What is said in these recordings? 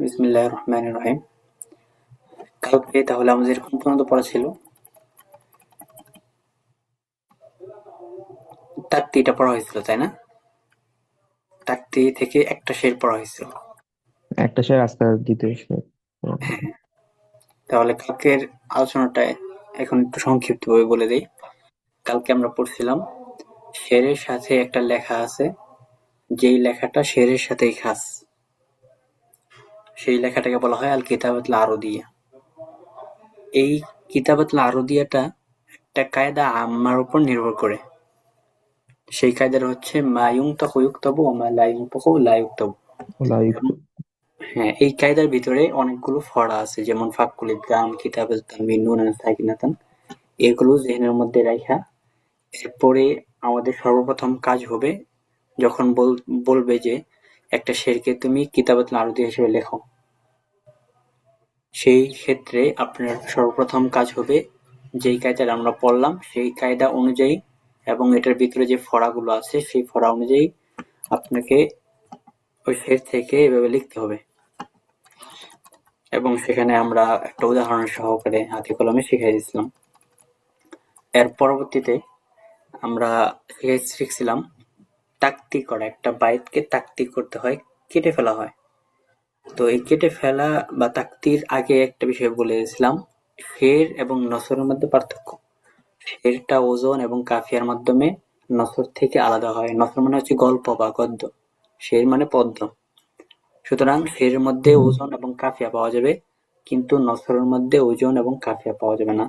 বিসমিল্লাহির রহমানির রহিম। কালকে তাহলে আমাদের কোন পর্যন্ত পড়া ছিল? তাকতিটা পড়া হয়েছিল, তাই না? তাকতি থেকে একটা শের পড়া হয়েছিল। একটা শের আজকে দ্বিতীয় শের। হ্যাঁ, তাহলে কালকের আলোচনাটা এখন একটু সংক্ষিপ্তভাবে বলে দেই। কালকে আমরা পড়ছিলাম শেরের সাথে একটা লেখা আছে, যেই লেখাটা শেরের সাথেই খাস, সেই লেখাটাকে বলা হয় আল কিতাবাতুল আরদিয়া। এই কিতাবাতুল আরদিয়াটা একটা কায়দা আম্মার উপর নির্ভর করে। সেই কায়দাটা হচ্ছে মা ইউনতাকু ইউকতাবু ওয়া মা লা ইউনতাকু লা ইউকতাবু। লাইক হ্যাঁ, এই কায়দার ভিতরে অনেকগুলো ফড়া আছে, যেমন ফাক্কুল ইদগাম, কিতাবাত তানবিন, নুন সাকিনাতান। এগুলো জেহেনের মধ্যে রাইখা এরপরে আমাদের সর্বপ্রথম কাজ হবে, যখন বলবে যে একটা শেরকে তুমি কিতাবাতুল আরদি হিসেবে লেখো, সেই ক্ষেত্রে আপনার সর্বপ্রথম কাজ হবে যেই কায়দাটা আমরা পড়লাম সেই কায়দা অনুযায়ী এবং এটার ভিতরে যে ফড়াগুলো আছে সেই ফড়া অনুযায়ী আপনাকে ওই শের থেকে এভাবে লিখতে হবে। এবং সেখানে আমরা একটা উদাহরণ সহকারে হাতে কলমে শিখিয়ে দিচ্ছিলাম। এর পরবর্তীতে আমরা শিখছিলাম তাকতি করা। একটা বাইতকে তাকতি করতে হয়, কেটে ফেলা হয়। তো এই কেটে ফেলা বা তাকতির আগে একটা বিষয় বলে দিয়েছিলাম, শের এবং নসরের মধ্যে পার্থক্য। শেরটা ওজন এবং কাফিয়ার মাধ্যমে নসর থেকে আলাদা হয়। নসর মানে হচ্ছে গল্প বা গদ্য, শের মানে পদ্য। সুতরাং শেরের মধ্যে ওজন এবং কাফিয়া পাওয়া যাবে, কিন্তু নসরের মধ্যে ওজন এবং কাফিয়া পাওয়া যাবে না।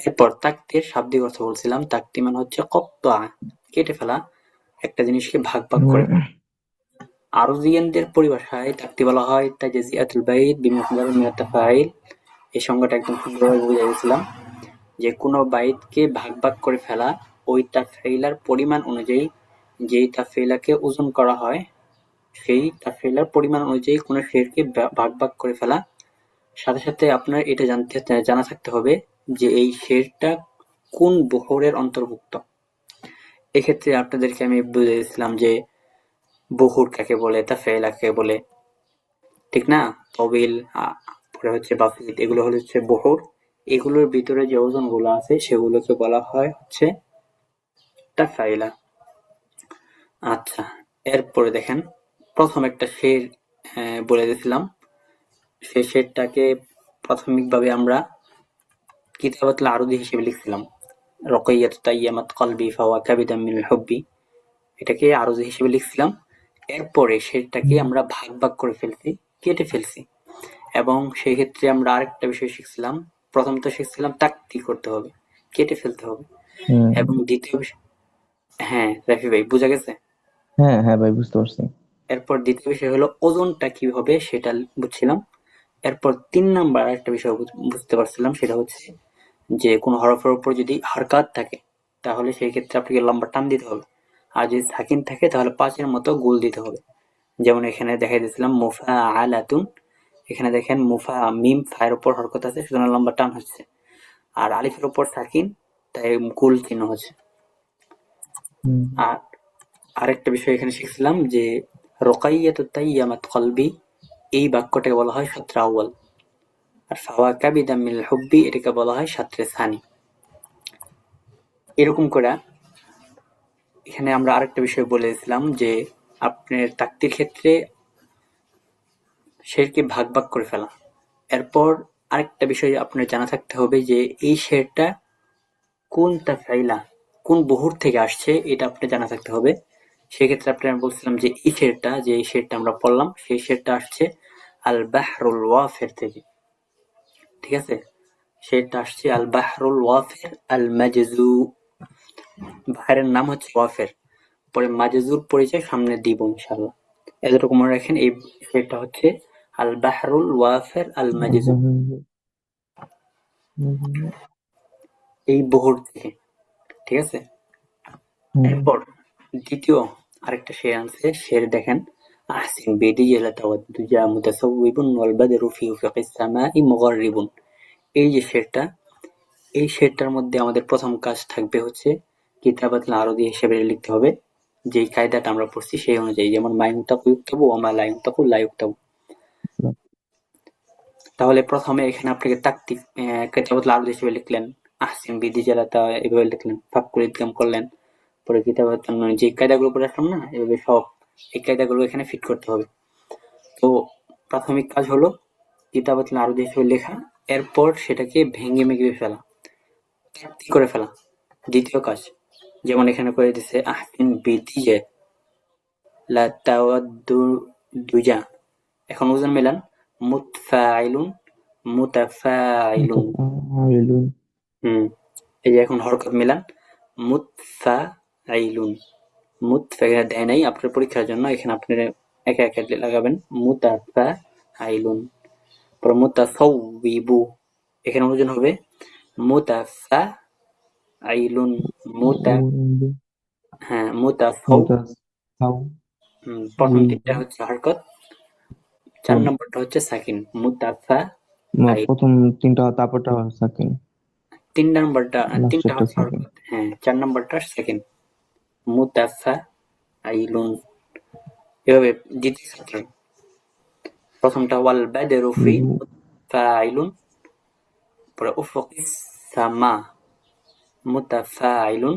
এরপর তাকতির শাব্দিক অর্থ বলছিলাম। তাকতি মানে হচ্ছে কত্তআ, কেটে ফেলা, একটা জিনিসকে ভাগ ভাগ করে ফেলা। আরবিয়ানদের পরিভাষায় তাকতি বলা হয় তাজজিয়াতুল বাইত বিমিকদার মিনাত তাফাইল। এই সংজ্ঞাটা একদম সুন্দরভাবে বুঝিয়ে দিয়েছিলাম যে কোনো বাইতকে ভাগ ভাগ করে ফেলা, ওই তাফাইলার পরিমাণ অনুযায়ী যেই তাফাইলাকে ওজন করা হয় সেই তাফাইলার পরিমাণ অনুযায়ী কোনো শেরকে ভাগ ভাগ করে ফেলা। সাথে সাথে আপনার এটা জানা থাকতে হবে যে এই শেরটা কোন বহরের অন্তর্ভুক্ত। এক্ষেত্রে আপনাদেরকে আমি বুঝিয়েছিলাম যে বহুর কাকে বলে, তাফেলা কাকে বলে, ঠিক না? তবিল, পরে হচ্ছে বাফিদ, এগুলো হচ্ছে বহুর। এগুলোর ভিতরে যে ওজন গুলো আছে সেগুলোকে বলা হয় হচ্ছে তাফাইলা। আচ্ছা, এরপরে দেখেন প্রথম একটা শের বলে দিয়েছিলাম। সেই শেরটাকে প্রাথমিকভাবে আমরা কিতাবাতুল আরদি হিসেবে লিখছিলাম, রকাইয়াত তাইয়ামাত কলবি ফাওয়া কাবিদাম মিনাল হুব্বি। এটাকে আরজি হিসেবে লিখছিলাম। এরপরে সেটাকে আমরা ভাগ ভাগ করে ফেলছি, কেটে ফেলছি। এবং সেই ক্ষেত্রে আমরা আরেকটা বিষয় শিখছিলাম। প্রথমত শিখছিলাম তাকতি করতে হবে, কেটে ফেলতে হবে। এবং দ্বিতীয় বিষয়, হ্যাঁ রাফি ভাই বুঝা গেছে? হ্যাঁ হ্যাঁ ভাই, বুঝতে পারছি। এরপর দ্বিতীয় বিষয় হলো ওজনটা কি হবে সেটা বুঝছিলাম। এরপর ৩ নাম্বার আরেকটা বিষয় বুঝতে পারছিলাম, সেটা হচ্ছে যে কোনো হরফের উপর যদি হারকাত থাকে তাহলে সেই ক্ষেত্রে আপনাকে লম্বা টান দিতে হবে, আর যদি সাকিন থাকে তাহলে ৫-এর মতো গোল দিতে হবে। যেমন এখানে দেখাই দিয়েছিলাম মুফা আলাতুন, এখানে দেখেন মুফা মিম ফায়ের উপর হরকত আছে সুতরাং লম্বা টান হচ্ছে, আর আলিফের উপর সাকিন তাই গোল চিহ্ন হচ্ছে। আর আরেকটা বিষয় এখানে শিখছিলাম যে রোকাইয়াতু তাইয়ামাত কলবি, এই বাক্যটাকে বলা হয় সত্রে আউয়াল। আর ফাওয়া কাবিদাম মিনাল হুব্বি এটাকে বলা হয় সত্রে সানি। এরকম করে এখানে আমরা আরেকটা বিষয় বলেছিলাম যে আপনার তাকতির ক্ষেত্রে শেরকে ভাগ ভাগ করে ফেলা। এরপর আরেকটা বিষয় আপনার জানা থাকতে হবে যে এই শেরটা কোন তাফাইলা, কোন বহুর থেকে আসছে এটা আপনার জানা থাকতে হবে। সেক্ষেত্রে আপনার বলছিলাম যে এই শেরটা আমরা পড়লাম সেই শেরটা আসছে আল বাহরুল ওয়াফের থেকে, ঠিক আছে? শেরটা আসছে আল বাহরুল ওয়াফের আল মাজজু, বাহারের নাম হচ্ছে ওয়াফের, পরে মাজজুর পরিচয় সামনে দিব ইনশাআল্লাহ। এতটুকু মনে রাখেন, এই শেরটা হচ্ছে আল বাহরুল ওয়াফের আল মাজজু, এই বহুর থেকে, ঠিক আছে? এরপর দ্বিতীয় আরেকটা শের আনছে, শের দেখেন আহসিন বেদিয়ালা তাওয়াদ্দুজা মুতাসাউবিবুন ওয়াল বাদরু ফি উফুকিস সামাই মুগাররিবুন। এই যে শেরটা, এই শেরটার মধ্যে আমাদের প্রথম কাজ থাকবে হচ্ছে কিতাবাতুল আরদি হিসেবে লিখতে হবে, যেই কায়দাটা আমরা পড়ছি সেই অনুযায়ী, যেমন মা ইউনতাকু ইউকতাবু ওয়া মা লা ইউনতাকু লা ইউকতাবু। তাহলে প্রথমে এখানে আপনাকে তাকতিক কেতাবাতুল আরদ হিসেবে লিখলেন, আহসিন বিধি জেলাতা এভাবে লিখলেন, ফাক করে ইদগাম করলেন, পরে কিতাবাতুল যে কায়দাগুলো পড়ে আসলাম না, এভাবে সব এই কায়দাগুলো এখানে ফিট করতে হবে। তো প্রাথমিক কাজ হলো কিতাবাতুল আরদ হিসেবে লেখা, এরপর সেটাকে ভেঙে মেঘে ফেলা, তাকতিক করে ফেলা। দ্বিতীয় কাজ, যেমন এখানে করে দিছে আহসিন বিধি লা দুজা, এখন ওজন মেলান, মুতফাইলুন মুতাফাইলুন। মুতাফাইলুন। এই যে এখন হরকত মেলান, মুতফাইলুন। এখানে দেয় নাই আপনার পরীক্ষার জন্য, এখানে আপনারা একে একে লাগাবেন, মুতাফাইলুন। পরে মুতাসাউবিবু, এখানে ওজন হবে মুতাফাইলুন মুতা, উরুবু। হ্যাঁ মুতাসাউ। মুতাসাউ। প্রথম তিনটা বিবু। হচ্ছে হরকত, 4 নম্বরটা হচ্ছে সাকিন, মুতাফাইল। প্রথম তিনটা তারপরটা সাকিন, 3 নাম্বারটা, 3টা লাস্টেরটা হচ্ছে সাকিন। হরকত, হ্যাঁ 4 নাম্বারটা সেকেন্ড, মুতাফাইলুন। এভাবে দ্বিতীয় ছাত্র, প্রথমটা ওয়াল বাদরু ফি বিবু। মুতাফাইলুন, পরে উফুকিস সামা মুতাফাইলুন,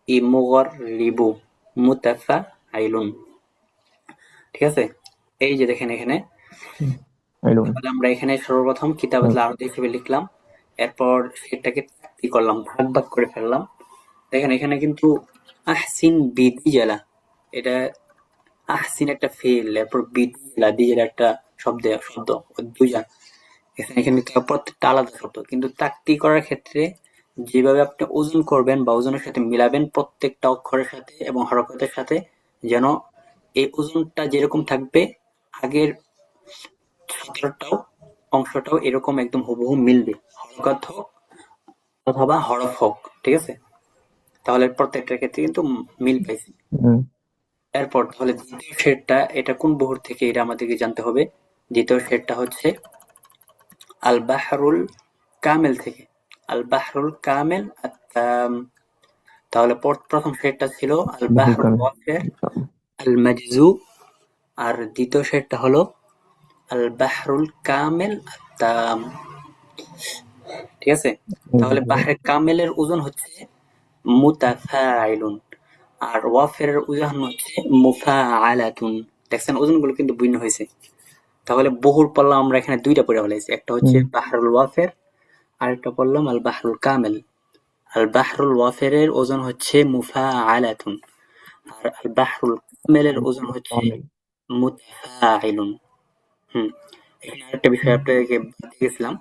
ইমুগরিবু মুতাফাইলুন। ঠিক আছে? এই যে দেখেন এখানে, আইলুন। তাহলে আমরা এখানে সর্বপ্রথম কিতাবাতুল আরদ হিসেবে লিখলাম, এরপর সেটাকে কি করলাম, ভাগ ভাগ করে ফেললাম। দেখেন এখানে কিন্তু আহসিন বিধি জেলা, এটা আহসিন একটা ফেল, এরপর বিধি জেলা, দিজের একটা শব্দ দুইটা, এখানে এখানে প্রত্যেকটা আলাদা শব্দ, কিন্তু তাকতি করার ক্ষেত্রে যেভাবে আপনি ওজন করবেন বা ওজনের সাথে মিলাবেন প্রত্যেকটা অক্ষরের সাথে এবং হরকতের সাথে, যেন এই ওজনটা যেরকম থাকবে আগের সতেরোটাও অংশটাও এরকম একদম হুবহু মিলবে, হরকত হোক অথবা হরফ হোক। ঠিক আছে? তাহলে প্রত্যেকটার ক্ষেত্রে কিন্তু মিল পাইছি। হুম। এরপর তাহলে দ্বিতীয় শেডটা, এটা কোন বহর থেকে, এটা আমাদেরকে জানতে হবে। দ্বিতীয় শেডটা হচ্ছে আল বাহরুল কামেল থেকে, আল বাহরুল কামেল তাহলে প্রথম শেডটা ছিল আল বাহুর বাহরুল কানে। ওয়াফির আল মাজজু, আর দ্বিতীয় শেডটা হলো আল বাহরুল কামেল আত্তাম। ঠিক আছে? তাহলে বাহরে কামেলের ওজন হচ্ছে মুতাফাইলুন, আর ওয়াফের ওজন হচ্ছে মুফাআলাতুন। দেখছেন ওজনগুলো কিন্তু ভিন্ন হয়েছে। তাহলে বহুর পড়লাম আমরা এখানে দুইটা পড়ে ফেলেছি, একটা হচ্ছে হুম। বাহরুল ওয়াফের, আরেকটা পড়লাম আল বাহরুল কামেল। আল বাহরুল ওয়াফেরের ওজন হচ্ছে মুফাআলাতুন, আর আল বাহরুল কামেলের ওজন হচ্ছে কামেল। মুতাফাইলুন। হুম এখানে আরেকটা বিষয় হুম। আপনাদেরকে বলতে গেছিলাম,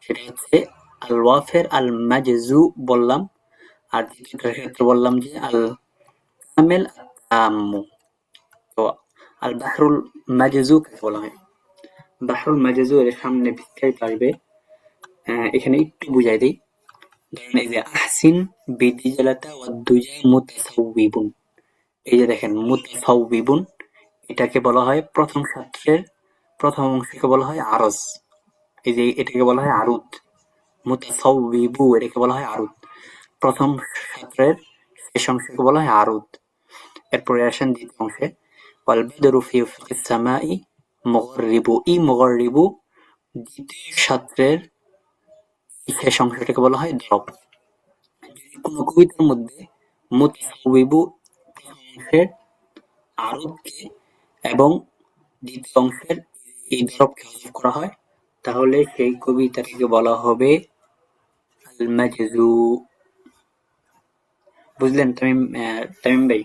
সেটা হচ্ছে আল ওয়াফের আল মাজজু বললাম, আর দ্বিতীয়টার ক্ষেত্রে বললাম যে আল কামেল আম্মু। তো আল বাহরুল মাজজু কাকে বলা হয়? বাহরুল মাজজু এর সামনে বিস্তারিত আসবে, এখানে একটু বুঝাই দিই। ধরেন এই যে আহসিন বিদিজালাতা ওয়াদ্দুজা মুতাসাউবিবুন, এই যে দেখেন মুতাসাউবিবুন, এটাকে বলা হয় প্রথম ছাত্রের প্রথম অংশকে বলা হয় আরজ, এই যে এটাকে বলা হয় আরুদ। মুতাসাউবিবু এটাকে বলা হয় আরুদ, প্রথম ছাত্রের শেষ অংশকে বলা হয় আরুদ। এরপরে আসেন দ্বিতীয় অংশে, ওয়াল বাদরু ফি উফুকিস সামাই মুগরিবু, ই মুগরিবু দ্বিতীয় ছাত্রের শেষ অংশটাকে বলা হয় দরব। যদি কোনো কবিতার মধ্যে মুতাসাউবিবু প্রথম অংশের আরোধকে এবং দ্বিতীয় অংশের এই দরবকে হজফ করা হয়, তাহলে সেই কবিতাটিকে বলা হবে আল মাজজু। বুঝলেন তামিম ভাই?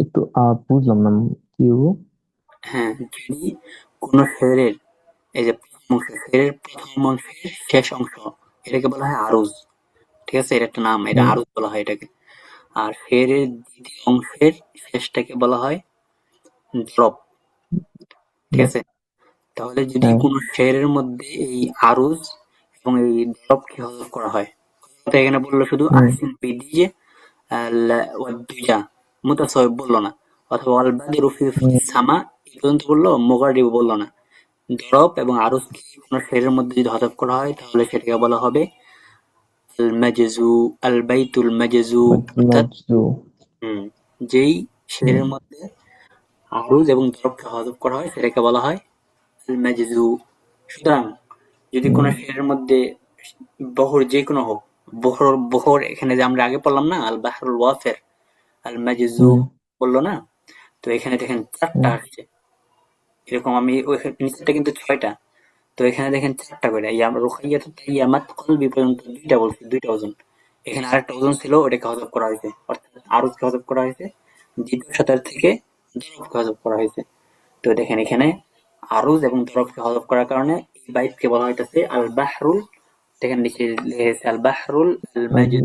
একটু বুঝলাম না কি হবো। হ্যাঁ, যদি কোনো শেরের এই যে প্রথম অংশ, শেরের প্রথম অংশের শেষ অংশ, এটাকে বলা হয় আরুজ। ঠিক আছে? এর একটা নাম, এটা হুম। আরুজ বলা হয় এটাকে। আর শেরের দ্বিতীয় অংশের শেষটাকে বলা হয় দ্রব। ঠিক হুম। আছে? তাহলে যদি হ্যাঁ। কোনো শেরের মধ্যে এই আরুজ এবং এই দ্রবকে হজফ করা হয়, তো এখানে বললো শুধু হুম। আহসিন বিদিয়ে ওয়াদ্দুজা, মুতাসাওয়িব বললো না, অথবা ওয়াল বাদিরু ফি হুম। সামা এই পর্যন্ত বললো, মুগারিব বললো না। দরব এবং আরুজকে কোনো শেরের মধ্যে যদি হজফ করা হয় তাহলে সেটাকে বলা হবে আল মাজজু, আল বাইতুল মাজজু। অর্থাৎ মাজজু। হুম যেই হুম। শেরের মধ্যে আরুজ এবং দরবকে হজফ করা হয় সেটাকে বলা হয় আল মাজজু। সুতরাং যদি কোনো শেরের মধ্যে বহর যে কোনো হোক, বহর এখানে যে আমরা আগে পড়লাম না আল বাহরুল ওয়াফির, আল মাজজু বললো না, তো এখানে দেখেন 4টা আসছে। এরকম আমি নিচেরটা কিন্তু 6টা, তো এখানে দেখেন 4টা করে রুকাইয়াত তাইয়ামাত কলবি পর্যন্ত 2টা বলছে, 2টা ওজন। এখানে আরেকটা ওজন ছিল, ওটাকে হযফ করা হয়েছে, অর্থাৎ আরুজকে হযফ করা হয়েছে, দ্বিতীয় সাতার থেকে দরবকে হযফ করা হয়েছে। তো দেখেন এখানে আরুজ এবং দরবকে হযফ করার কারণে এই বাইতকে বলা হইতেছে আল বাহরুল। দেখেন নিচে লিখেছে আল বাহরুল আল মাজিদ,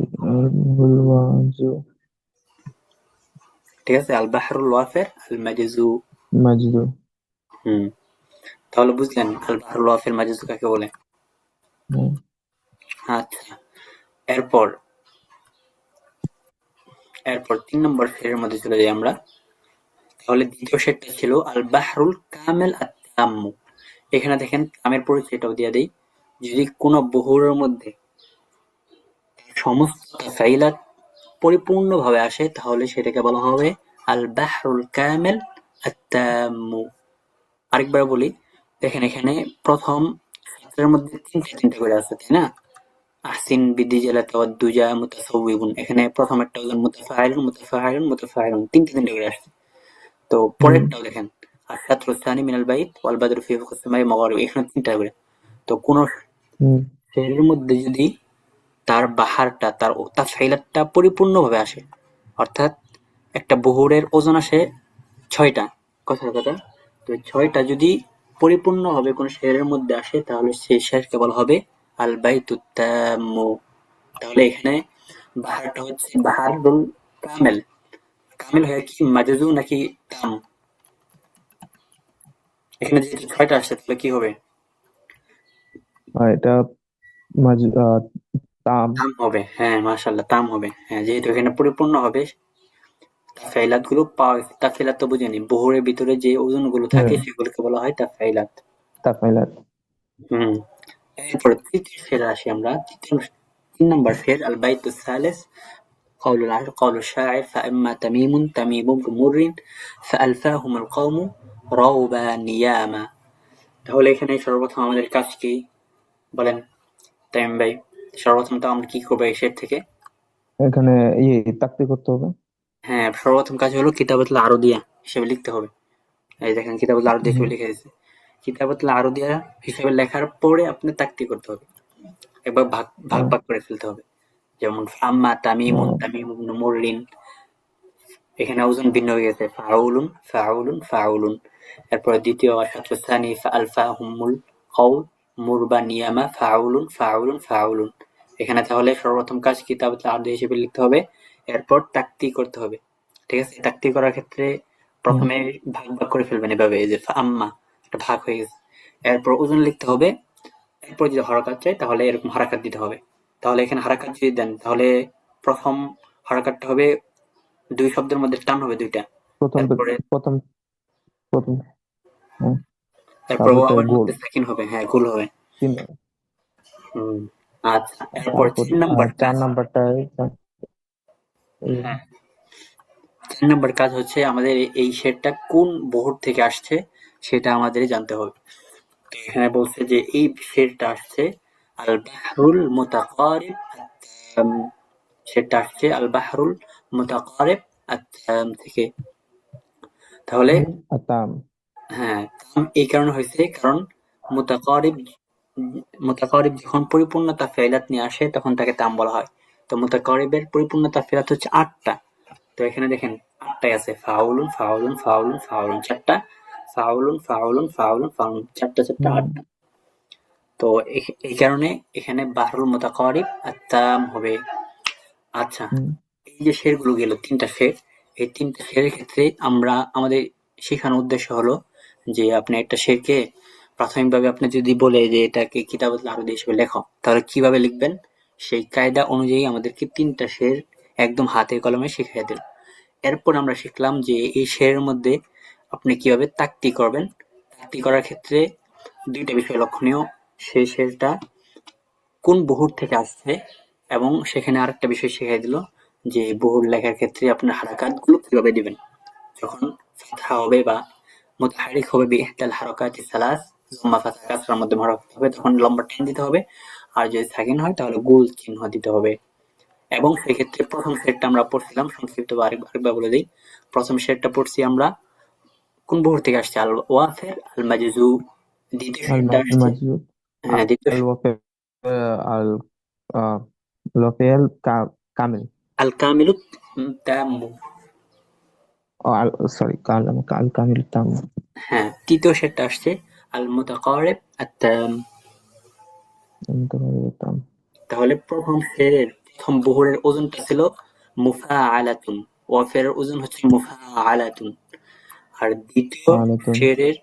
ঠিক আছে, আল বাহরুল ওয়াফির আল মাজজু। মাজদু। হুম, তাহলে বুঝলেন আল বাহরুল ওয়াফির মাজজু কাকে বলে। আচ্ছা, এরপর এরপর 3 নম্বর শেরের মধ্যে চলে যাই আমরা। তাহলে দ্বিতীয় শেরটা ছিল আল বাহরুল কামেল আত-তাম্মু। এখানে দেখেন কামের পরিচয়টাও দিয়ে দেই। যদি কোনো বহুরের মধ্যে সমস্ত তাফাইলাত পরিপূর্ণভাবে আসে তাহলে সেটাকে বলা হবে আল বাহরুল কামেল আত-তাম্মু। আরেকবার বলি, দেখেন এখানে প্রথম ক্ষেত্রের মধ্যে 3টা করে আছে, তাই না? আহসিন বিদ্দিজালাতি ওয়াদ-দুজা মুতাসাউবিবুন, এখানে প্রথম একটা ওজন মুতাফাইলুন মুতাফাইলুন মুতাফাইলুন, 3টে করে আসছে। তো পরেরটাও দেখেন আশ-শাতরু সানি মিনাল বাইত ওয়াল বাদরু ফি ফাওকাস সামাই মাগারিব, এখানে 3টা করে। তো কোন শেরের মধ্যে যদি তার বাহারটা, তার তাফাইলাতটা পরিপূর্ণভাবে আসে, অর্থাৎ একটা বহুরের ওজন আসে 6টা, কথার কথা। তো 6টা যদি পরিপূর্ণভাবে কোন শেরের মধ্যে আসে তাহলে সেই শেরকে বলা হবে আল বাইতুত তাম্মু। তাহলে এখানে বাহারটা হচ্ছে বাহারুল কামেল। কামেল হয় কি মাজজু নাকি তাম? এখানে যেহেতু 6টা আসছে তাহলে কি হবে? এটা তাম। তাম হবে, হ্যাঁ মাশাআল্লাহ, তাম হবে। হ্যাঁ, যেহেতু এখানে পরিপূর্ণ হবে, তাফাইলাত গুলো পাওয়া গেছে। তাফাইলাত তো বুঝেনি, বহুরের ভিতরে যে ওজন গুলো থাকে সেগুলোকে বলা হয় তাফাইলাত। তাফাইলাত। হুম, এরপরে তৃতীয় ফের আসি আমরা। 3 নম্বর ফের আল বাইতুস সালিস قول الشاعر فأما تميم تميم بن مر فألفاهم القوم روبا نياما। তাহলে এখানে সর্বপ্রথম আমাদের কাজ কি বলেন তামিম ভাই? সর্বপ্রথম তো আমরা কি করবো এই শের থেকে? এখানে তাকতি করতে হবে। হ্যাঁ, সর্বপ্রথম কাজ হলো কিতাবাতুল আরদিয়া হিসেবে লিখতে হবে। এই দেখেন কিতাবুল আরদিয়া হিসেবে লিখে দিয়েছে। কিতাবাতুল আরদিয়া হিসেবে লেখার পরে আপনি তাকতি করতে হবে, একবার ভাগ ভাগ ভাগ করে ফেলতে হবে। যেমন আম্মা তামিমুন তামিমুন মুররিন, এখানে ওজন ভিন্ন হয়ে গেছে, ফাউলুন ফাউলুন ফাউলুন। এরপরে দ্বিতীয় আশাতু সানি আলফাহুমুল কওল মুরবা নিয়ামা ফাউলুন ফাউলুন ফাউলুন। এখানে তাহলে সর্বপ্রথম কাজ কিতাবাতুল আরদিয়া হিসেবে লিখতে হবে, এরপর তাকতি করতে হবে। ঠিক আছে, তাকতি করার ক্ষেত্রে প্রথমে ভাগ ভাগ করে ফেলবেন এভাবে, এই যে আম্মা একটা ভাগ হয়ে গেছে, এরপর ওজন লিখতে হবে। এরপর যদি হরকাত চাই তাহলে এরকম হারাকাত দিতে হবে। তাহলে এখানে হারাকাত যদি দেন তাহলে প্রথম হারাকাতটা হবে 2 শব্দের মধ্যে টান হবে 2টা। প্রথম এরপরে প্রথম প্রথম হ্যাঁ, এরপর তারপরটা ওয়াওয়ের গোল মধ্যে সাকিন হবে, হ্যাঁ গোল হবে। 3। হুম, আচ্ছা, এরপর তারপর 4 নাম্বার 4 কাজ। নাম্বারটা হ্যাঁ, 4 নাম্বার কাজ হচ্ছে আমাদের এই শেরটা কোন বহর থেকে আসছে সেটা আমাদের জানতে হবে। তো এখানে বলছে যে এই শেরটা আসছে আল বাহরুল মুতাকারিব আত-তাম, শেরটা আসছে আল বাহরুল মুতাকারিব আত-তাম থেকে। তাহলে আতাম। হ্যাঁ, তাম এই কারণে হয়েছে কারণ মুতাকারিব মুতাকারিব যখন পরিপূর্ণতা ফেলাত নিয়ে আসে তখন তাকে তাম বলা হয়। তো মুতাকারিবের পরিপূর্ণতা ফেলাত হচ্ছে 8টা। তো এখানে দেখেন 8টাই আছে, ফাউলুন ফাউলুন ফাউলুন ফাউলুন 4টা, ফাউলুন ফাউলুন ফাউলুন ফাউলুন 4টা 4টা 8টা। তো এই কারণে এখানে বাহরুল মুতাকারিব আত-তাম হবে। আচ্ছা, এই যে শেরগুলো গেল 3টা শের, এই 3টা শেরের ক্ষেত্রে আমরা আমাদের শেখানোর উদ্দেশ্য হলো যে আপনি একটা শেরকে প্রাথমিকভাবে আপনি যদি বলে যে এটাকে কিতাবাতুল আরবি হিসেবে লেখো তাহলে কিভাবে লিখবেন সেই কায়দা অনুযায়ী আমাদেরকে 3টা শের একদম হাতে কলমে শিখিয়ে দিল। এরপর আমরা শিখলাম যে এই শেরের মধ্যে আপনি কিভাবে তাকতি করবেন। তাকতি করার ক্ষেত্রে 2টা বিষয় লক্ষণীয়, সেই শেরটা কোন বহুর থেকে আসছে, এবং সেখানে আরেকটা বিষয় শিখিয়ে দিল যে বহুর লেখার ক্ষেত্রে আপনার হারাকাত গুলো কিভাবে দিবেন। যখন ফাতহা হবে বা মুতাহারিক হবে বিইহদাল হারাকাতিস সালাস, জম্মা ফাতা কাসরার মধ্যে ভরা করতে হবে, তখন লম্বা টেন দিতে হবে। আর যদি সাকিন হয় তাহলে গোল চিহ্ন দিতে হবে। এবং সেক্ষেত্রে প্রথম সেটটা আমরা পড়ছিলাম সংক্ষিপ্ত আরেকবার বলে দিই। প্রথম সেটটা পড়ছি আমরা কোন বহুর থেকে আসছে? আল ওয়াফের, আল মাজজু। দ্বিতীয় সেটটা আসছে, المجهول হ্যাঁ দ্বিতীয় الوفاء ال الوفاء الكامل আল কামিলু তাম্মু। سوري الكامل التام হ্যাঁ, তৃতীয় সেটটা আসছে আল মুতাকারিব আত-তাম। المتقارب التام তাহলে প্রথম সেরের প্রথম বহুরের ওজনটা ছিল মুফাআলাতুন, ওয়াফের ওজন হচ্ছে মুফাআলাতুন। আর দ্বিতীয় فعالة শেরের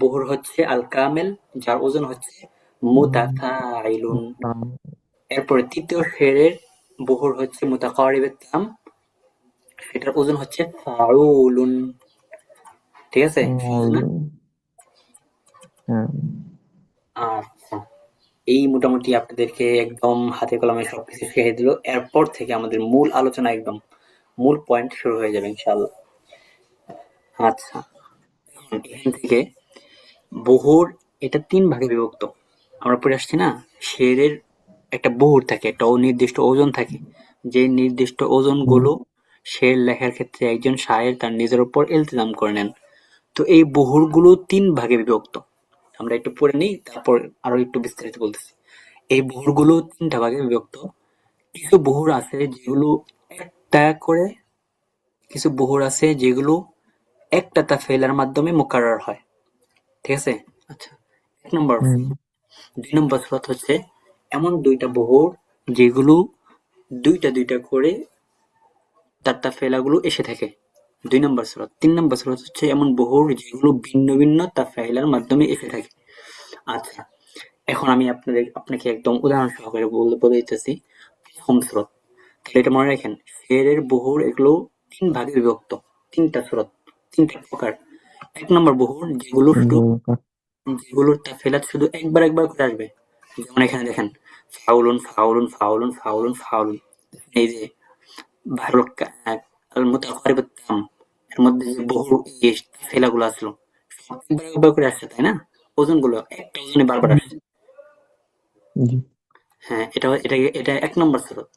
বহুর হচ্ছে আল কামেল, যার ওজন হচ্ছে মুতাফাইলুন। এরপরে তৃতীয় শেরের বহুর হচ্ছে মুতাকারিবের তাম, সেটার ওজন হচ্ছে ফাউলুন। ঠিক আছে, সহজ না? হ্যাঁ আচ্ছা, এই মোটামুটি আপনাদেরকে একদম হাতে কলমে সবকিছু শিখিয়ে দিল। এরপর থেকে আমাদের মূল আলোচনা, একদম মূল পয়েন্ট শুরু হয়ে যাবে ইনশাআল্লাহ। আচ্ছা, এখান থেকে বহুর এটা ৩ ভাগে বিভক্ত। আমরা পড়ে আসছি না, শেরের একটা বহুর থাকে, একটা নির্দিষ্ট ওজন থাকে। যে নির্দিষ্ট ওজনগুলো শের লেখার ক্ষেত্রে একজন শায়ের তার নিজের উপর ইলতিজাম করে নেন। তো এই বহুরগুলো ৩ ভাগে বিভক্ত। আমরা একটু পড়ে নিই, তারপর আরো একটু বিস্তারিত বলতেছি। এই বহুরগুলো ৩টা ভাগে বিভক্ত। কিছু বহুর আছে যেগুলো একটা করে, কিছু বহুর আছে যেগুলো একটা তাফেইলার মাধ্যমে মুকাররার হয়। ঠিক আছে? আচ্ছা, ১ নম্বর। ২ নম্বর সুরাত হচ্ছে এমন ২টা বহুর যেগুলো দুইটা করে তার তাফেইলাগুলো এসে থাকে। ২ নম্বর সুরাত। ৩ নম্বর সুরাত হচ্ছে এমন বহুর যেগুলো ভিন্ন ভিন্ন তাফেইলার মাধ্যমে এসে থাকে। আচ্ছা, এখন আমি আপনাকে একদম উদাহরণ সহকারে বলে দিতেছি প্রথম সুরত। তাহলে এটা মনে রাখেন, শেরের বহুর এগুলো ৩ ভাগে বিভক্ত, ৩টা সুরত, ৩টা প্রকার। ১ নম্বর বহুর যেগুলোর তাফেলাত শুধু একবার করে আসবে। যেমন এখানে দেখেন, ফাউলুন ফাউলুন ফাউলুন ফাউলুন ফাউলুন। এই যে ভারুল আল মুতাকারিবাত তাম, এর মধ্যে যে বহুর তাফেলাগুলো আসলো সব একবার করে আসছে, তাই না? ওজনগুলো একটা ওজনে বারবার আসছে। জি হ্যাঁ, এটা ১ নম্বর সুরত।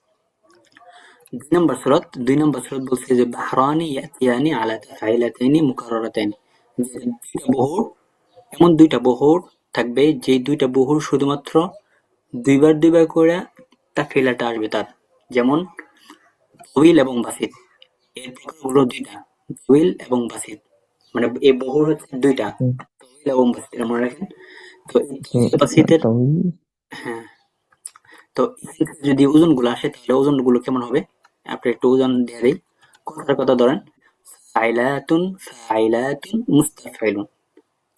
২ নম্বর সুরত বলছে যে বাহরানি ইয়াতিয়ানি আলা তাফাইলাতাইনি মুকাররাতাইনি। যে ২টা বহুর, এমন ২টা বহুর থাকবে যে ২টা বহুর শুধুমাত্র দুইবার করে তাফিলাটা আসবে তার। যেমন তবিল এবং বাসিত। এর প্রকারগুলো ২টা, তবিল এবং বাসিত। মানে এই বহুর হচ্ছে ২টা, তবিল এবং বাসিত, এটা মনে রাখেন। তো এই তবিল বাসিতের, طويل হ্যাঁ, তো এখান থেকে যদি ওজনগুলো আসে তাহলে ওজনগুলো কেমন হবে? আপনি একটু ওজন দিয়ে দিই। কথার কথা ধরেন, ফাইলাতুন ফাইলাতুন মুস্তাফাইলুন,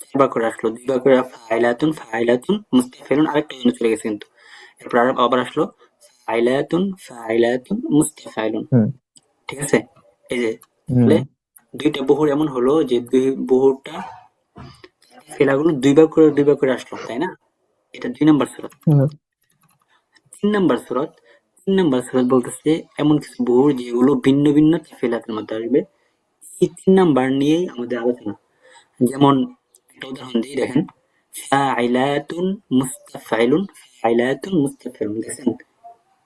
৪ বার করে আসলো, ২ বার করে ফাইলাতুন ফাইলাতুন মুস্তাফাইলুন, আরেকটা ওজনে চলে গেছে কিন্তু। এরপর আবার আসলো ফাইলাতুন ফাইলাতুন মুস্তাফাইলুন। ঠিক আছে? এই যে তাহলে ২টা বহুর এমন হলো যে দুই বহুরটা ফেলাগুলো ২ বার করে আসলো, তাই না? এটা ২ নম্বর সুরত। ৩ নম্বর সুরত বলতেছে এমন কিছু বহুর যেগুলো ভিন্ন ভিন্ন তাফিলাতের মধ্যে আসবে। এই ৩ নাম্বার নিয়েই আমাদের আলোচনা। যেমন একটা উদাহরণ দিই, দেখেন, ফাইলাতুন মুস্তাফাইলুন ফাইলাতুন মুস্তাফিলুন। দেখছেন,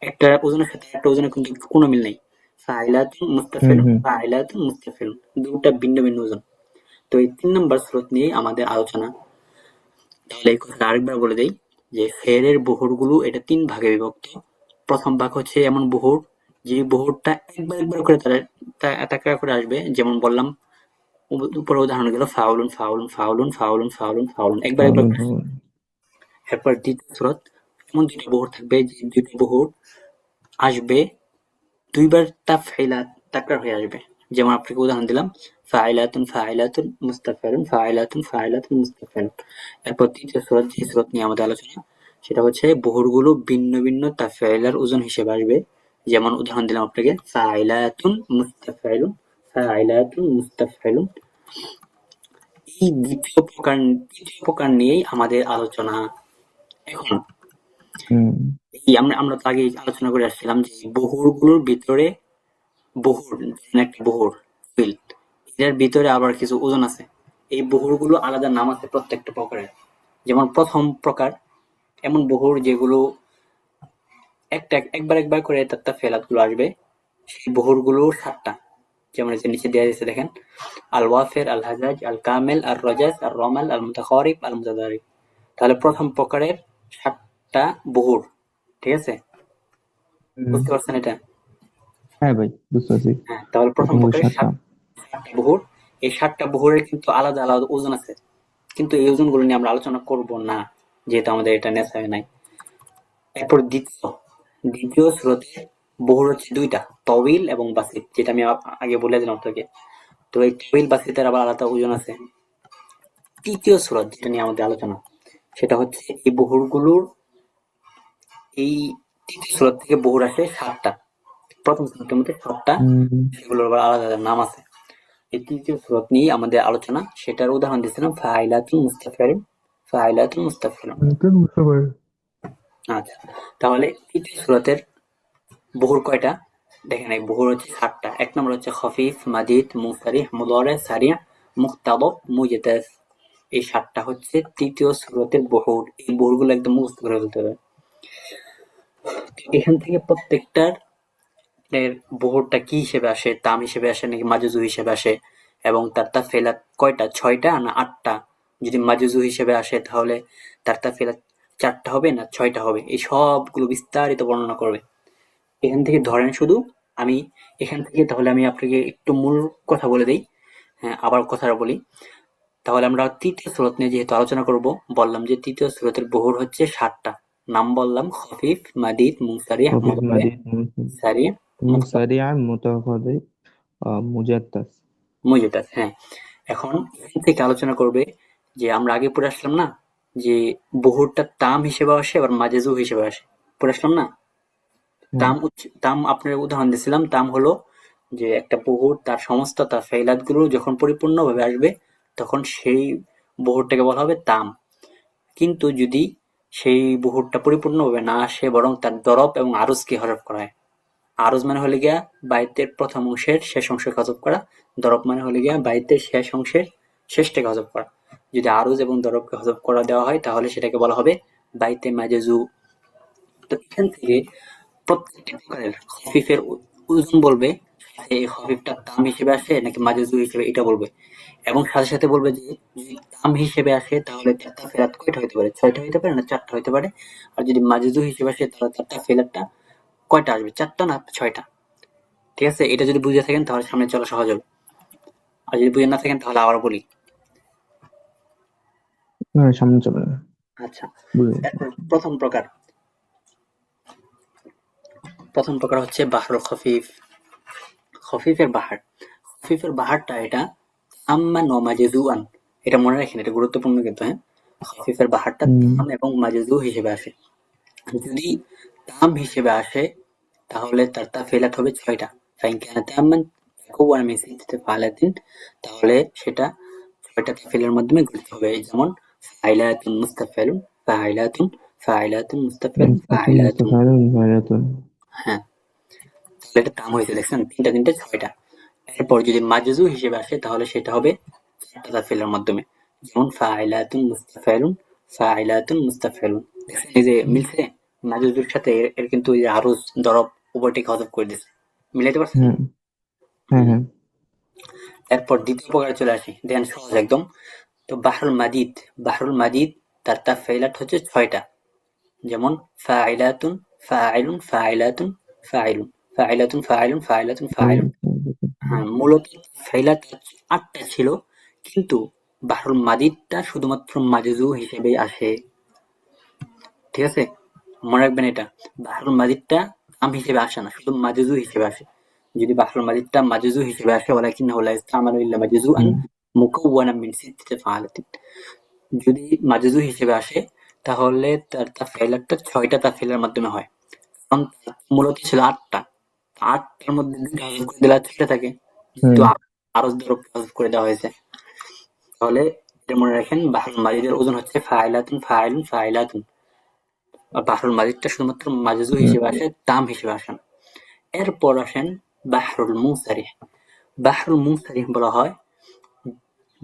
একটা ওজনের সাথে একটা ওজনের কিন্তু কোনো মিল নেই। ফাইলাতুন মুস্তাফিলুন ফাইলাতুন মুস্তাফিলুন, দুটা ভিন্ন ভিন্ন ওজন। তো এই ৩ নম্বর স্রোত নিয়ে আমাদের আলোচনা। তাহলে এই কথাটা আরেকবার বলে দেই যে ফেরের বহুরগুলো এটা ৩ ভাগে বিভক্ত। প্রথম ভাগ হচ্ছে এমন বহুর যে বহুরটা একবার করে তারা করে আসবে। যেমন বললাম, উপরে উদাহরণ গেল ফাউলুন ফাউলুন ফাউলুন ফাউলুন ফাউলুন ফাউলুন, একবার করে আসবে। এরপর দ্বিতীয় স্রোত, এমন ২টা বহুর থাকবে যে ২টা বহুর আসবে ২ বার তাফঈলাত তাকরার হয়ে আসবে। যেমন আপনাকে উদাহরণ দিলাম, ফাইলাতুন ফাইলাতুন মুস্তাফিলুন ফাইলাতুন ফাইলাতুন মুস্তাফিলুন। এরপর তৃতীয় সূরা, যে সূরা নিয়ে আমাদের আলোচনা, সেটা হচ্ছে বহুরগুলো ভিন্ন ভিন্ন তাফঈলার ওজন হিসেবে আসবে। যেমন উদাহরণ দিলাম আপনাকে, ফাইলাতুন মুস্তাফিলুন ফাইলাতুন মুস্তাফিলুন। এই তৃতীয় প্রকার নিয়েই আমাদের আলোচনা। এখন এই আমরা তো আগে আলোচনা করে আসছিলাম যে বহুরগুলোর ভিতরে বহুর, একটা বহুর ফিল, এটার ভিতরে আবার কিছু ওজন আছে। এই বহুরগুলো আলাদা নাম আছে প্রত্যেকটা প্রকারের। যেমন প্রথম প্রকার এমন বহুর যেগুলো একবার একবার করে তার ফেলাত গুলো আসবে, সেই বহুরগুলো 7টা। যেমন এই যে নিচে দেওয়া দিয়েছে দেখেন, আল ওয়াফির, আল হাজাজ, আল কামেল, আর রজাজ, আর রমাল, আল মুতাকারিব, আল মুতাদারিব। তাহলে প্রথম প্রকারের 7টা বহুর, ঠিক আছে? হুম। বুঝতে পারছেন এটা? হ্যাঁ ভাই, বুঝতে পারছি। হ্যাঁ, তাহলে প্রথম প্রথম ওই প্রকারের 7টা। 7টা বহুর। এই 7টা বহুরের কিন্তু আলাদা আলাদা ওজন আছে, কিন্তু এই ওজনগুলো নিয়ে আমরা আলোচনা করব না, যেহেতু আমাদের এটা নেশায় নাই। এরপর দ্বিতীয় স্রোতে বহুর হচ্ছে 2টা, তবিল এবং বাসিত, যেটা আমি আগে বলে দিলাম আপনাকে। তো এই তবিল বাসিতের আবার আলাদা ওজন আছে। তৃতীয় স্রোত যেটা নিয়ে আমাদের আলোচনা, সেটা হচ্ছে এই বহুরগুলোর এই তৃতীয় স্রোত থেকে বহুর আসে 7টা। প্রথম স্রোতের মধ্যে 7টা, হুম। সেগুলোর আবার আলাদা আলাদা নাম আছে। এই তৃতীয় স্রোত নিয়ে আমাদের আলোচনা, সেটার উদাহরণ দিয়েছিলাম ফাইলাতুল মুস্তাফিরুন, ফাইলাতুল মুস্তাফিরুন। এটা বুঝতে পারি। আচ্ছা, তাহলে তৃতীয় স্রোতের বহুর কয়টা? দেখেন, এই বহুর হচ্ছে 7টা। এক নম্বর হচ্ছে খফিফ, মাজিদ, মুনসারিহ, মুদারে, সারিহ, মুক্তাদব, মুজতাজ। এই 7টা হচ্ছে তৃতীয় স্রোতের বহুর। এই বহুরগুলো একদম মুখস্থ করে ফেলতে হবে। এখান থেকে প্রত্যেকটার এর বহুরটা কি হিসেবে আসে, তাম হিসেবে আসে নাকি মাজুজু হিসেবে আসে, এবং তার ফেলাত কয়টা, 6টা না 8টা? যদি মাজুজু হিসেবে আসে তাহলে তার ফেলাত 4টা হবে না 6টা হবে, এই সবগুলো বিস্তারিত বর্ণনা করবে। এখান থেকে ধরেন শুধু আমি এখান থেকে তাহলে আমি আপনাকে একটু মূল কথা বলে দেই। হ্যাঁ, আবার কথাটা বলি। তাহলে আমরা তৃতীয় স্রোত নিয়ে যেহেতু আলোচনা করব, বললাম যে তৃতীয় স্রোতের বহুর হচ্ছে 7টা। নাম বললাম খফিফ, মাদিদ, মুনসারিহ, খফিফ, মুদারে, মাজিদ, সারিহ, মুক্তাদা, মুনসারিয়া, মুতাকারিব, মুজাত্তাজ। মুজতাজ। হ্যাঁ, এখন এখান থেকে আলোচনা করবে যে আমরা আগে পড়ে আসলাম না, যে বহুরটা তাম হিসেবে আসে আবার মাজেজু হিসেবে আসে, পড়ে আসলাম না? হ্যাঁ। তাম আপনার উদাহরণ দিয়েছিলাম। তাম হলো যে একটা বহুর তার সমস্ত তার ফেইলাত গুলো যখন পরিপূর্ণভাবে আসবে, তখন সেই বহুরটাকে বলা হবে তাম। কিন্তু যদি সেই বহুরটা পরিপূর্ণভাবে না আসে, বরং তার দরব এবং আরজকে হজব করা হয়। আরজ মানে হলে গিয়া বাইতের প্রথম অংশের শেষ অংশকে হজব করা, দরব মানে হলে গিয়া বাইতের শেষ অংশের শেষটাকে হজব করা। যদি আরজ এবং দরবকে হজব করা দেওয়া হয় তাহলে সেটাকে বলা হবে বাইতে মাজেজু। তো এখান থেকে প্রত্যেকটা প্রকারের খফিফের ওজন বলবে, এই খফিফটা তাম হিসেবে আসে নাকি মাজুজু হিসেবে এটা বলবে, এবং সাথে সাথে বলবে যে যদি তাম হিসেবে আসে তাহলে তার ফেরাত কয়টা হতে পারে, 6টা হতে পারে না 4টা হতে পারে। আর যদি মাজুজু হিসেবে আসে তাহলে তার ফেরাতটা কয়টা আসবে, 4টা না 6টা? ঠিক আছে, এটা যদি বুঝে থাকেন তাহলে সামনে চলা সহজ হবে। আর যদি বুঝে না থাকেন তাহলে আবার বলি। না, সামনে চলে না। আচ্ছা, বুঝে গেছি। এরপর প্রথম প্রকার হচ্ছে বাহরুল খফিফ, খফিফের বাহার। খফিফের বাহারটা এটা আম্মান ও মাজেজুআন, এটা মনে রাখেন, এটা গুরুত্বপূর্ণ কিন্তু। হ্যাঁ, খফিফের বাহারটা হুম। তাম এবং মাজেজু হিসেবে আসে। যদি তাম হিসেবে আসে তাহলে তার ফেলাত হবে 6টা। ফাইন কানা তাম্মান তাকুওয়ান মিন সিত্তাতি ফালাতিন, তাহলে সেটা 6টা তাফিলের মাধ্যমে গঠিত হবে। যেমন ফাইলাতুন মুস্তাফিলুন, ফাইলাতুন, ফাইলাতুন মুস্তাফিলুন, ফাতুন, ফাইলাতুন। মুস্তাফালুন, ফাইলাতুন। হ্যাঁ, তাহলে এটা তাম হয়েছে, দেখছেন, তিনটা তিনটে 6টা। এরপর যদি মাজুজু হিসেবে আসে তাহলে সেটা হবে 4টা তাফিলের মাধ্যমে। যেমন ফাইলাতুন মুস্তাফিলুন, ফাইলাতুন মুস্তাফিলুন। দেখছেন এই যে মিলছে, মাজুজুর সাথে এর কিন্তু ওই যে আরজ, দরব উভয়টিকে হজব করে দিচ্ছে। মিলাইতে পারছেন? হ্যাঁ, হ্যাঁ, হুম। হ্যাঁ। এরপর দ্বিতীয় প্রকারে চলে আসি, দেখেন সহজ একদম। তো বাহরুল মাজিদ, বাহরুল মাজিদ তার তাফাইলাত হচ্ছে 6টা। যেমন ফাইলাতুন, ফাইলুন, ফাইলাতুন, ফাইলুন, ফাইলাতুন, ফাইলুন, ফাইলাতুন, ফাইলুন। হ্যাঁ, মূলত ফাইলাত 8টা ছিল, কিন্তু বাহরুল মাজিদটা শুধুমাত্র মাজুজু হিসেবে আসে। ঠিক আছে, মনে রাখবেন এটা। বাহরুল মাজিদটা তাম হিসেবে আসে না, শুধু মাজুজু হিসেবে আসে। যদি বাহরুল মাজিদটা মাজুজু হিসেবে আসে, ওয়ালাকিন্নাহু লা ইস্তামালু ইল্লা মাজুজুআন হুম। মুকাওওয়ানাম মিন সিত্তাতি ফাআলাতিন। যদি মাজুজু হিসেবে আসে তাহলে তার তাফঈলাতটা 6টা তাফঈলের মাধ্যমে হয়। কারণ মূলত ছিল 8টা। 8টার মধ্যে 2টা হজফ করে দিলে আর 6টা থাকে। যেহেতু হুম। আরজ দ্বারা হজফ করে দেওয়া হয়েছে। তাহলে এটা মনে রাখেন, বাহরুল মাজিদের ওজন হচ্ছে ফাইলাতুন, ফাইলুন, ফাইলাতুন। আর বাহরুল মাজিদটা শুধুমাত্র মাজুজু হুম। হিসেবে আসে, তাম হিসেবে আসে না। এরপর আসেন বাহরুল মুনসারিহ। বাহরুল মুনসারিহ বলা হয়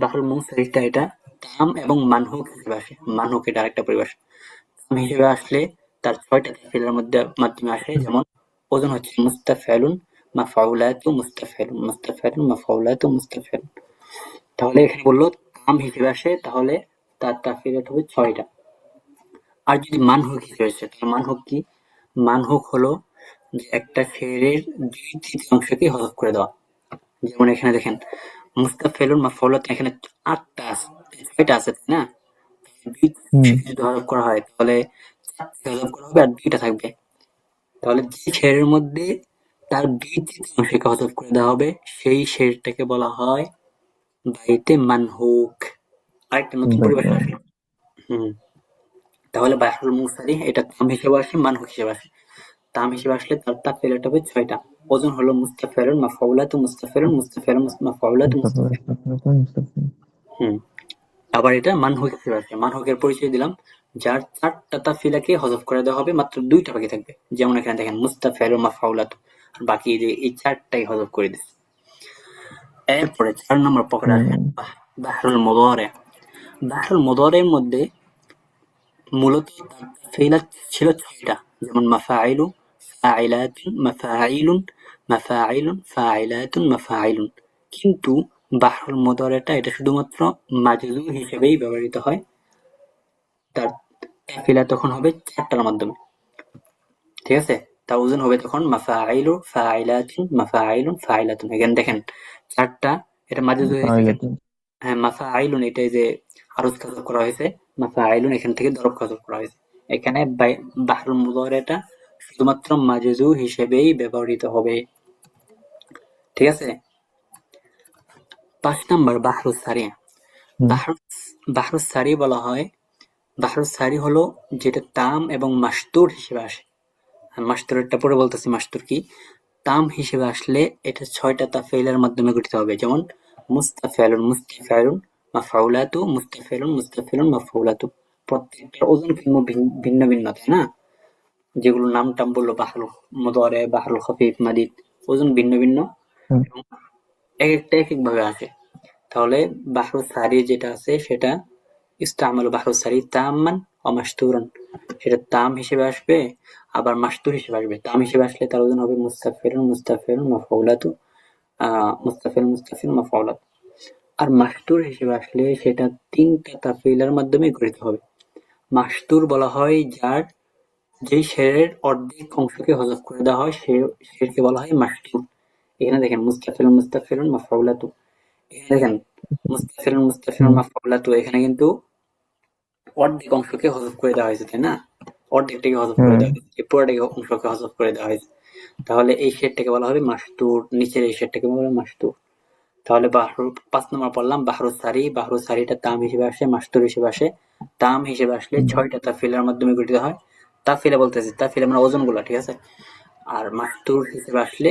বাহরুল মুনসারিফটা এটা তাম এবং মানহুক হিসেবে আসে। মানহুক এটা আরেকটা পরিভাষা। তাম হিসেবে আসলে তার ৬টা তাফসীরের মাধ্যমে আসে। যেমন ওজন হচ্ছে মুস্তাফআলুন, মাফউলাতু, মুস্তাফআলুন, মুস্তাফআলুন, মাফউলাতু, মুস্তাফআলুন। তাহলে এখানে বলল তাম হিসেবে আসে, তাহলে তার তাফসীর হবে ৬টা। আর যদি মানহুক হিসেবে আসে, তাহলে মানহুক কি? মানহুক হলো যে একটা শেরের ২/৩ হজফ করে দেওয়া। যেমন এখানে দেখেন মুস্তাফেলুন মাফউলাতুন, এখানে ৮টা আছে, ৬টা আছে, তাই না? হুম যদি হজফ করা হয় তাহলে ৪টা হজফ করা হবে আর ২টা থাকবে। তাহলে যে শেরের মধ্যে তার ২/৩ হজফ করে দেওয়া হবে সেই শেরটাকে বলা হয় বাইতে মানহুক। আরেকটা নতুন পরিভাষা আসে। হুম তাহলে বাহরুল মুনসারি এটা তাম হিসেবে আসে, মানহুক হিসেবে আসে। তাম হিসেবে আসলে তার তাফসীরটা হবে ৬টা। ওজন হলো মুস্তাফেলুন মাফউলাতু, মুস্তাফেলুন, মুস্তাফেলুন, মাফউলাতু, মুস্তাফা মুস্তাফেলুন। মুস্তাফা হুম আবার এটা মানহুক হিসেবে আসে। মানহুকের পরিচয় দিলাম যার ৪টা তাফসীলাকে হযফ করে দেওয়া হবে, মাত্র ২টা বাকি থাকবে। যেমন এখানে দেখেন মুস্তাফেলুন মাফউলাতু, আর বাকি এই ৪টাই হযফ করে দিছে। এরপরে ৪ নম্বর পকেটে আসে হুম বাহরুল মুদারে। বাহরুল মুদারের মধ্যে মূলত তার তাফসীলাত ছিল ৬টা। যেমন মাফাইলু, ফাইলাতুন, মাফাইলুন, মাফাইলুন, ফাইলাতুন, মাফাইলুন। কিন্তু বাহরুল মুদারেটা এটা শুধুমাত্র মাজজুম হিসেবেই ব্যবহৃত হয়। তার কাফিলা তখন হবে ৪টার মাধ্যমে। ঠিক আছে? তার ওজন হবে তখন মাফাইলু, ফাইলাতুন, মাফাইলুন, ফাইলাতুন। এখানে দেখেন ৪টা, এটা মাজজুম হয়েছে কেন? ফাইলাতুন হ্যাঁ, মাফাইলুন এটাই যে আরজ কাজব করা হয়েছে, মাফাইলুন এখান থেকে দরব কাজব করা হয়েছে। এখানে বাহরুল মুদারেটা শুধুমাত্র মাজজু হিসেবেই ব্যবহৃত হবে। ঠিক আছে? ৫ নাম্বার বাহরুস সারি। হুম বাহরুস সারি বলা হয়, বাহরুস সারি হলো যেটা তাম এবং মাসতুর হিসেবে আসে। মাসতুরেরটা পরে বলতেছি মাসতুর কি। তাম হিসেবে আসলে এটা ৬টা তাফঈলের মাধ্যমে গঠিত হবে। যেমন মুস্তাফিলুন, মুস্তাফিলুন, মাফউলাতু, মুস্তাফিলুন, মুস্তাফিলুন, মাফউলাতু। প্রত্যেকটার ওজন ভিন্ন ভিন্ন, তাই না? যেগুলো নাম টাম বললো বাহরুল মুদারে, বাহরুল খফিফ, মাদিদ, ওজন ভিন্ন ভিন্ন হুম এবং এক একটা এক এক ভাবে আসে। তাহলে বাহরুস সারি যেটা আছে সেটা ইস্তামালু বাহরুস সারি তাম্মান ওয়া মাসতুরান, সেটা তাম হিসেবে আসবে, আবার মাসতুর হিসেবে আসবে। তাম হিসেবে আসলে তার ওজন হবে মুস্তাফিরুন, মুস্তাফিরুন, মাফউলাতু, মুস্তাফির, মুস্তাফির, মাফউলাত। আর মাসতুর হিসেবে আসলে সেটা ৩টা তাফঈলের মাধ্যমে গঠিত হবে। মাসতুর বলা হয় যার যেই শেরের অর্ধেক অংশকে হযফ করে দেওয়া হয় সে শেরকে বলা হয় মাসতুর। এখানে দেখেন মুস্তাফিরুন, মুস্তাফিরুন, মাফউলাতু। এখানে দেখেন মুস্তাফিরুন, মুস্তাফিরুন, হুম মাফউলাতু, এখানে কিন্তু অর্ধেক অংশকে হযফ করে দেওয়া হয়েছে, তাই না? অর্ধেকটাকে হযফ করে হুম দেওয়া হয়েছে, এই পুরোটাকে অংশকে হযফ করে দেওয়া হয়েছে। তাহলে এই শেরটাকে বলা হবে মাসতুর, নিচের এই শেরটাকে বলা হবে মাসতুর। তাহলে ৫ নম্বর পড়লাম বাহরুস সারি। বাহরুস সারিটা তাম হিসেবে আসে, মাসতুর হিসেবে আসে। তাম হিসেবে আসলে হুম ৬টা তাফসীলের মাধ্যমে গঠিত হয়। তাফসীলা বলতেছি, তাফসীলা মানে ওজনগুলা, ঠিক আছে? আর মাসতুর হিসেবে আসলে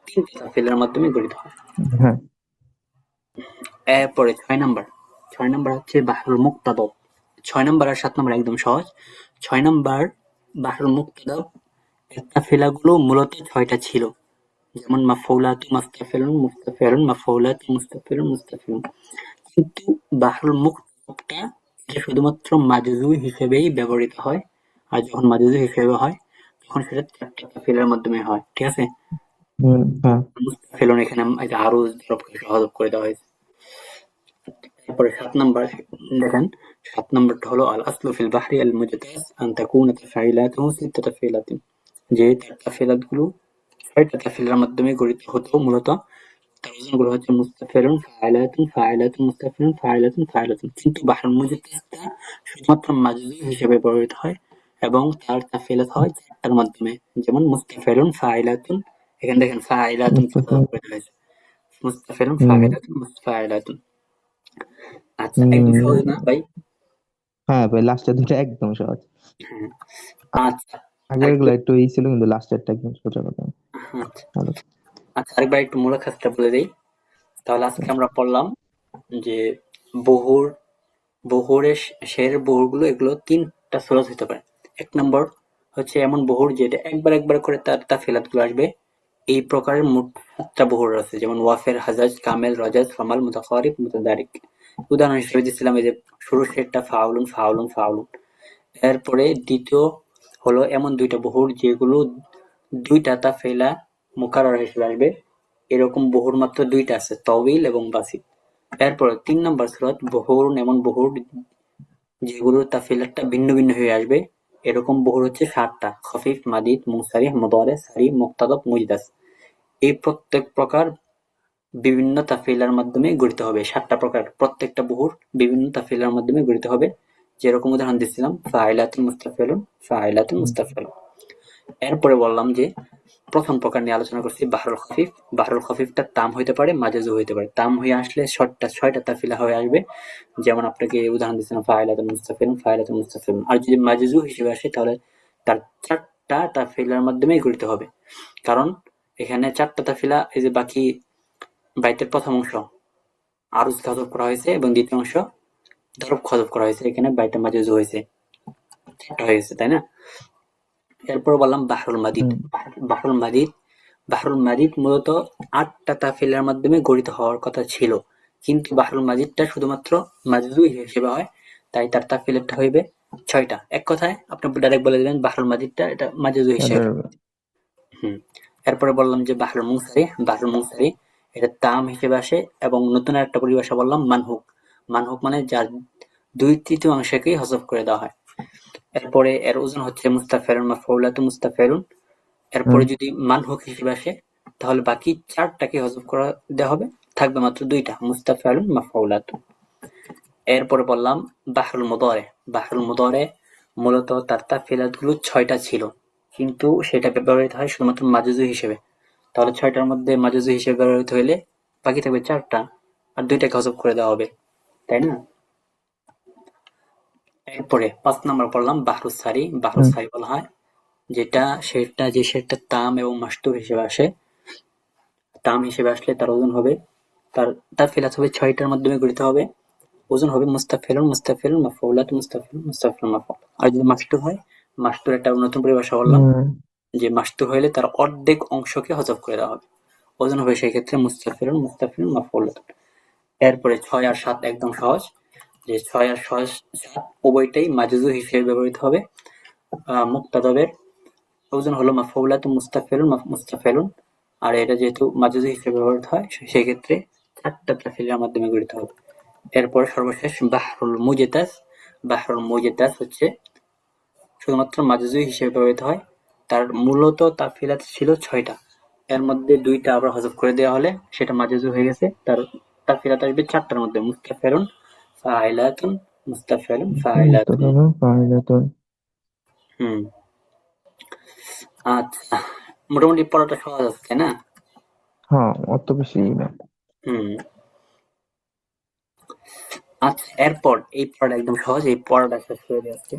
৩টা তাফসীলের মাধ্যমে গঠিত হয়। হ্যাঁ এরপরে ৬ নাম্বার। ৬ নাম্বার হচ্ছে বাহরুল মুক্তাদব। ৬ নাম্বার আর ৭ নাম্বার একদম সহজ। ৬ নাম্বার বাহরুল মুক্তাদব, এর কাফেলাগুলো মূলত ৬টা ছিল। যেমন মাফউলাতু, মুস্তাফিলুন, মুস্তাফিলুন, মাফউলাতু, মুস্তাফিলুন, মুস্তাফিলুন। কিন্তু বাহরুল মুক্তাদবটা এটা শুধুমাত্র মাজজু হিসেবেই ব্যবহৃত হয়। আর যখন মাজজু হিসেবে হয় তখন সেটা ৪টা কাফেলার মাধ্যমে হয়। ঠিক আছে? হ্যাঁ মুস্তাফিলুন এখানে এটা আরো হযফ করে দেওয়া হয়েছে। তারপরে ৭ নাম্বার দেখেন, ৭ নাম্বারটা হলো আল আসলু ফিল বাহরি আল মুজতাজ আন তাকুনা তাফঈলাতুহু সিত্তা তাফঈলাতিন। যে তার তাফঈলাতগুলো ৬টা তাফঈলের মাধ্যমে গঠিত হতো মূলত। তার ওজনগুলো হচ্ছে মুস্তাফিলুন, ফাইলাতুন, ফাইলাতুন, মুস্তাফিলুন, ফাইলাতুন, ফাইলাতুন। কিন্তু বাহরুল মুজতাজটা শুধুমাত্র মাজজু হিসেবে ব্যবহৃত হয় এবং তার তাফঈলাত হয় ৪টার মাধ্যমে। যেমন মুস্তাফিলুন, ফাইলাতুন, এখানে দেখেন ফাইলাতুন মুস্তাফা করে দেওয়া হয়েছে। মুস্তাফিলুন, হুম ফাইলাতুন, ফাইলাতুন। আচ্ছা, একদম সহজ না হুম ভাই? হ্যাঁ ভাই লাস্টের দুটো একদম সহজ। হ্যাঁ। আচ্ছা, আগের আরেকটু গুলো একটু ই ছিল কিন্তু লাস্টেরটা একদম সোজা কথা। আচ্ছা, ভালো আচ্ছা, আরেকবার একটু মূলক্ষেত্রটা বলে দেই। তাহলে আজকে আমরা পড়লাম যে বহুর, বহুরের শেরের বহুরগুলো এগুলো ৩টা সুরত হতে পারে। ১ নম্বর হচ্ছে এমন বহুর যেটা একবার একবার করে তার তাফসীলাতগুলো আসবে। এই প্রকারের মোট ৭টা বহুর আছে। যেমন ওয়াফের, হাজাজ, কামেল, রজাজ, ফামাল, মুতাকারিব, মুতাদারিক। উদাহরণ হিসেবে দিচ্ছিলাম এই যে শুরুর শেরটা ফাউলুন ফাউলুন ফাউলুন। এরপরে দ্বিতীয় হলো এমন দুইটা বহুর যেগুলো দুইটা তাফেলা মুকাররর হিসেবে আসবে, এরকম বহুর মাত্র দুইটা আছে, তওয়িল এবং বাসিত। এরপরে ৩ নম্বর সূরাত বহুরুন, এমন বহুর যেগুলোর তাফসীরটা ভিন্ন ভিন্ন হয়ে আসবে, এরকম বহুর হচ্ছে ৭টা: খফিফ, মাদিদ, মুনসারিহ, মুদারে, সারি, মুক্তাদব, মুজদাস। এই প্রত্যেক প্রকার বিভিন্ন তাফসীরের মাধ্যমে গঠিত হবে। ৭টা প্রকার, প্রত্যেকটা বহুর বিভিন্ন তাফসীরের মাধ্যমে গঠিত হবে। যেরকম উদাহরণ দিচ্ছিলাম, ফাইলাতুন মুস্তাফিলুন, ফাইলাতুন মুস্তাফিলুন। এরপরে বললাম যে প্রথম প্রকার নিয়ে আলোচনা করছি বাহরুল খফিফ। বাহরুল খফিফটা তাম হইতে পারে, মাজাজু হইতে পারে। তাম হয়ে আসলে ছয়টা তাফিলা হয়ে আসবে, যেমন আপনাকে উদাহরণ দিচ্ছিলাম ফাইলাতুন মুস্তাফিলুন, ফাইলাতুন মুস্তাফিলুন। আর যদি মাজাজু হিসেবে আসে তাহলে তার 4টা তাফিলার মাধ্যমে গঠিত হবে, কারণ এখানে 4টা তাফিলা, এই যে বাকি বাইতের প্রথম অংশ আরুজ হযফ করা হয়েছে এবং দ্বিতীয় অংশ দরব হযফ করা হয়েছে, এখানে বাইতে মাজাজু হয়েছে, 4টা হয়ে গেছে, তাই না? এরপর বললাম বাহরুল মাদিদ। বাহরুল মাদিদ, বাহরুল মাদিদ মূলত 8টা তাফিলার মাধ্যমে গঠিত হওয়ার কথা ছিল, কিন্তু বাহরুল মাজিদটা শুধুমাত্র মাজজু হিসেবে হয়, তাই তার তাফিলটা হইবে 6টা। এক কথায় আপনি ডাইরেক্ট বলে দিবেন বাহরুল মাজিদটা এটা মাজজু হিসেবে। এরপরে বললাম যে বাহরুল মুনসারি। বাহরুল মুনসারি এটা তাম হিসেবে আসে, এবং নতুন একটা পরিভাষা বললাম মানহুক। মানহুক মানে যার 2/3 অংশকেই হযফ করে দেওয়া হয়। এরপরে এর ওজন হচ্ছে মুস্তাফিলুন, মাফউলাতুন, মুস্তাফিলুন। এরপরে যদি মানহুক হিসেবে আসে তাহলে বাকি 4টাকে হযফ করে দেওয়া হবে, থাকবে মাত্র 2টা, মুস্তাফিলুন, মাফউলাতুন। এরপরে বললাম বাহরুল মুদারে। বাহরুল মুদারে মূলত তার তাফিলাতগুলো 6টা ছিল, কিন্তু সেটা ব্যবহৃত হয় শুধুমাত্র মাজজু হিসেবে। তাহলে 6টার মধ্যে মাজজু হিসেবে ব্যবহৃত হইলে বাকি থাকবে 4টা, আর 2টাকে হযফ করে দেওয়া হবে, তাই না? এরপরে 5 নম্বর পড়লাম বাহরুস সারি। বাহরুস সারি বলা হয় যেটা শেরটা তাম এবং মাসতুর হিসেবে আসে। তাম হিসেবে আসলে তার ওজন হবে, তার তাফিলাত হবে 6টার মাধ্যমে গঠিত হবে। ওজন হবে মুস্তাফিলুন, মুস্তাফিলুন, মাফউলাতুন, মুস্তাফিলুন, মুস্তাফিলুন, মাফউল। আর যদি মাসতুর হয়, মাসতুর একটা নতুন পরিভাষা বললাম যে মাসতুর হইলে তার অর্ধেক অংশকে হযফ করে দেওয়া হবে, ওজন হবে সেই ক্ষেত্রে মুস্তাফিলুন, মুস্তাফিলুন, মাফউলাতুন। এরপরে 6 আর 7 একদম সহজ, যে 6 আর 7 উভয়টাই মাজজু হিসেবে ব্যবহৃত হবে। মুক্তাদবের ওজন হলো মাফউলাতুন, মুস্তাফিলুন, মুস্তাফিলুন। আর এটা যেহেতু মাজজু হিসেবে ব্যবহৃত হয়, সেই ক্ষেত্রে 4টা তাফসীরের মাধ্যমে গঠিত হবে। এরপর সর্বশেষ বাহরুল মুজতাজ। বাহরুল মুজতাজ হচ্ছে শুধুমাত্র মাজজু হিসেবে ব্যবহৃত হয়, তার মূলত তাফসীরাত ছিল 6টা, এর মধ্যে 2টা আবার হযফ করে দেওয়া হলে সেটা মাজজু হয়ে গেছে। তার তাফসীরাত আসবে 4টার মধ্যে: মুস্তাফিলুন, ফাইলাতুন, মুস্তাফিলুন, ফাইলাতুন। হুম, আচ্ছা, মোটামুটি পড়াটা সহজ আছে, তাই না? হ্যাঁ, অত বেশি না। হুম, আচ্ছা, এরপর এই পড়াটা একদম সহজ, এই পড়াটা শেষ করে দিয়ে আজকে।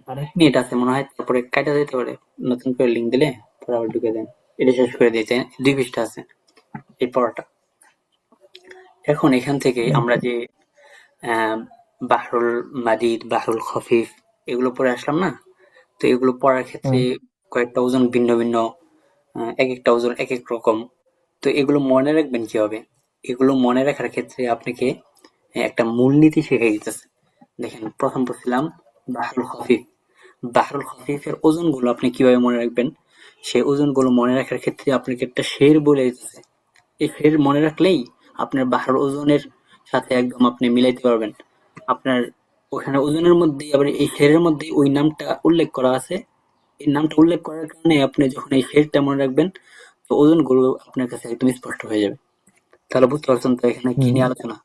আর 1 মিনিট আছে মনে হয়, তারপরে কাটা যেতে পারে। নতুন করে লিঙ্ক দিলে পরে আবার ঢুকে দেন। এটা শেষ করে দিয়েছে, 2 পৃষ্ঠা আছে এই পড়াটা। এখন এখান থেকে আমরা যে বাহরুল মাদিদ, বাহরুল খফিফ এগুলো পড়ে আসলাম না, তো এগুলো পড়ার ক্ষেত্রে কয়েকটা ওজন ভিন্ন ভিন্ন, এক একটা ওজন এক এক রকম। তো এগুলো মনে রাখবেন কিভাবে? এগুলো মনে রাখার ক্ষেত্রে আপনাকে একটা মূলনীতি শিখিয়ে দিতেছে। দেখেন, প্রথম পড়ছিলাম বাহরুল খফিফ। বাহরুল খফিফের ওজনগুলো আপনি কিভাবে মনে রাখবেন? সেই ওজনগুলো মনে রাখার ক্ষেত্রে আপনাকে একটা শের বলে দিতেছে। এই শের মনে রাখলেই আপনার বাহরুল ওজনের সাথে একদম আপনি মিলাইতে পারবেন। আপনার ওখানে ওজনের মধ্যে আবার এই শেরের মধ্যে ওই নামটা উল্লেখ করা আছে। এই নামটা উল্লেখ করার কারণে আপনি যখন এই শেরটা মনে রাখবেন, তো ওজনগুলো আপনার কাছে একদম স্পষ্ট হয়ে যাবে। তাহলে বুঝতে পারছেন তো এখানে কি নিয়ে আলোচনা?